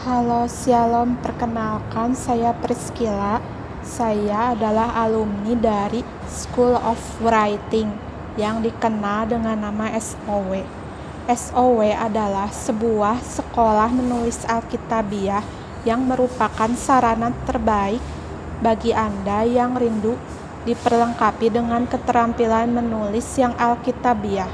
Halo, Shalom. Perkenalkan, saya Priscilla. Saya adalah alumni dari School of Writing yang dikenal dengan nama SOW. SOW adalah sebuah sekolah menulis Alkitabiah yang merupakan sarana terbaik bagi Anda yang rindu diperlengkapi dengan keterampilan menulis yang Alkitabiah.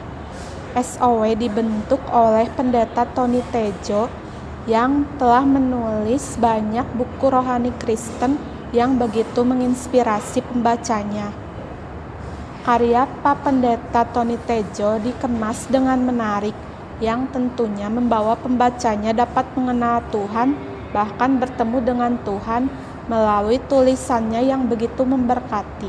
SOW dibentuk oleh Pendeta Tony Tejo yang telah menulis banyak buku rohani Kristen yang begitu menginspirasi pembacanya. Karya Pak Pendeta Tony Tejo dikemas dengan menarik, yang tentunya membawa pembacanya dapat mengenal Tuhan, bahkan bertemu dengan Tuhan melalui tulisannya yang begitu memberkati.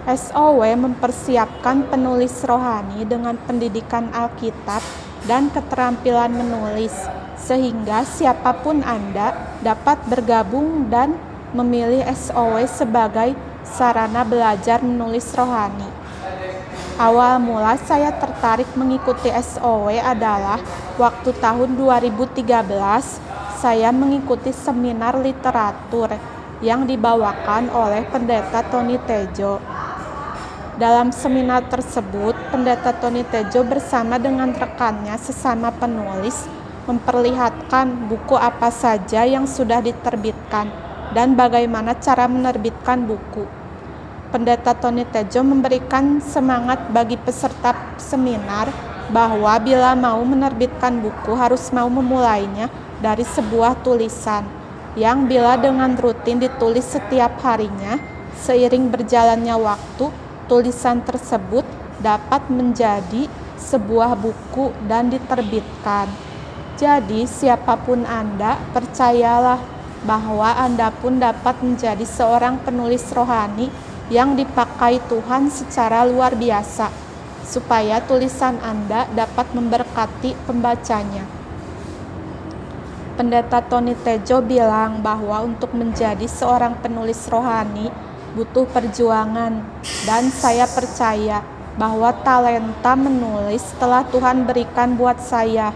SOW mempersiapkan penulis rohani dengan pendidikan Alkitab dan keterampilan menulis, sehingga siapapun Anda dapat bergabung dan memilih SOW sebagai sarana belajar menulis rohani. Awal mula saya tertarik mengikuti SOW adalah waktu tahun 2013 saya mengikuti seminar literatur yang dibawakan oleh Pendeta Tony Tejo. Dalam seminar tersebut, Pendeta Tony Tejo bersama dengan rekannya sesama penulis memperlihatkan buku apa saja yang sudah diterbitkan dan bagaimana cara menerbitkan buku. Pendeta Tony Tejo memberikan semangat bagi peserta seminar bahwa bila mau menerbitkan buku harus mau memulainya dari sebuah tulisan yang bila dengan rutin ditulis setiap harinya, seiring berjalannya waktu, tulisan tersebut dapat menjadi sebuah buku dan diterbitkan. Jadi siapapun Anda, percayalah bahwa Anda pun dapat menjadi seorang penulis rohani yang dipakai Tuhan secara luar biasa, supaya tulisan Anda dapat memberkati pembacanya. Pendeta Tony Tejo bilang bahwa untuk menjadi seorang penulis rohani butuh perjuangan, dan saya percaya bahwa talenta menulis telah Tuhan berikan buat saya.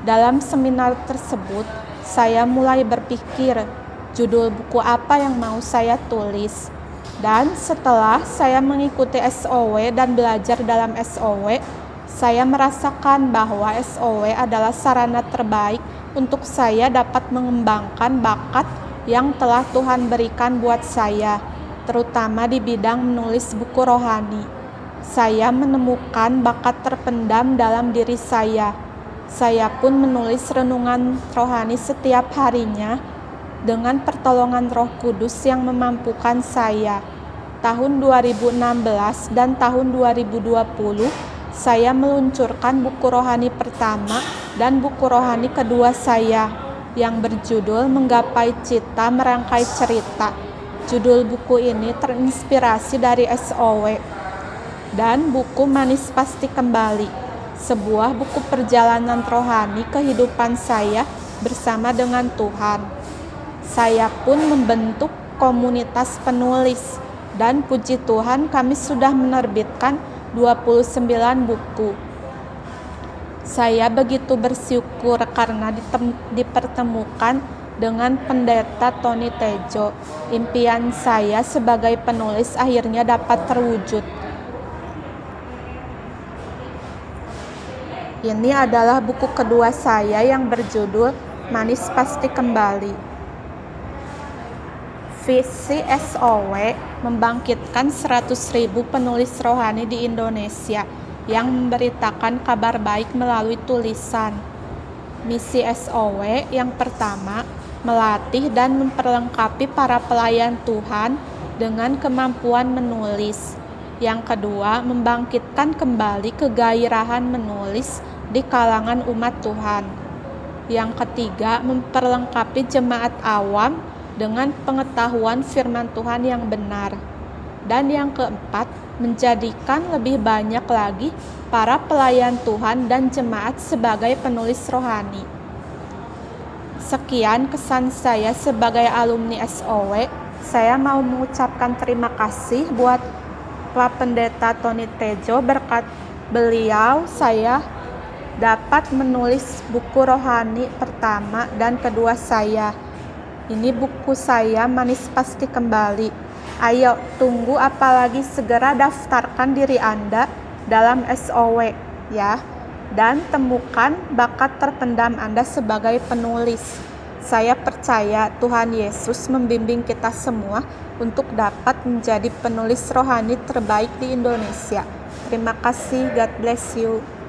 Dalam seminar tersebut, saya mulai berpikir judul buku apa yang mau saya tulis. Dan setelah saya mengikuti SOW dan belajar dalam SOW, saya merasakan bahwa SOW adalah sarana terbaik untuk saya dapat mengembangkan bakat yang telah Tuhan berikan buat saya, terutama di bidang menulis buku rohani. Saya menemukan bakat terpendam dalam diri saya. Saya pun menulis renungan rohani setiap harinya dengan pertolongan Roh Kudus yang memampukan saya. Tahun 2016 dan tahun 2020, saya meluncurkan buku rohani pertama dan buku rohani kedua saya yang berjudul Menggapai Cita Merangkai Cerita. Judul buku ini terinspirasi dari SOW. Dan buku Manis Pasti Kembali, sebuah buku perjalanan rohani kehidupan saya bersama dengan Tuhan. Saya pun membentuk komunitas penulis, dan puji Tuhan kami sudah menerbitkan 29 buku. Saya begitu bersyukur karena dipertemukan dengan Pendeta Tony Tejo. Impian saya sebagai penulis akhirnya dapat terwujud. Ini adalah buku kedua saya yang berjudul Manis Pasti Kembali. Visi SOW membangkitkan 100.000 penulis rohani di Indonesia yang memberitakan kabar baik melalui tulisan. Misi SOW yang pertama, melatih dan memperlengkapi para pelayan Tuhan dengan kemampuan menulis. Yang kedua, membangkitkan kembali kegairahan menulis di kalangan umat Tuhan. Yang ketiga, memperlengkapi jemaat awam dengan pengetahuan firman Tuhan yang benar. Dan yang keempat, menjadikan lebih banyak lagi para pelayan Tuhan dan jemaat sebagai penulis rohani. Sekian kesan saya sebagai alumni SOW. Saya mau mengucapkan terima kasih buat Pak Pendeta Tony Tejo. Berkat beliau saya dapat menulis buku rohani pertama dan kedua saya. Ini buku saya, Manis Pasti Kembali. Ayo, tunggu apalagi, segera daftarkan diri Anda dalam SOW ya. Dan temukan bakat terpendam Anda sebagai penulis. Saya percaya Tuhan Yesus membimbing kita semua untuk dapat menjadi penulis rohani terbaik di Indonesia. Terima kasih, God bless you.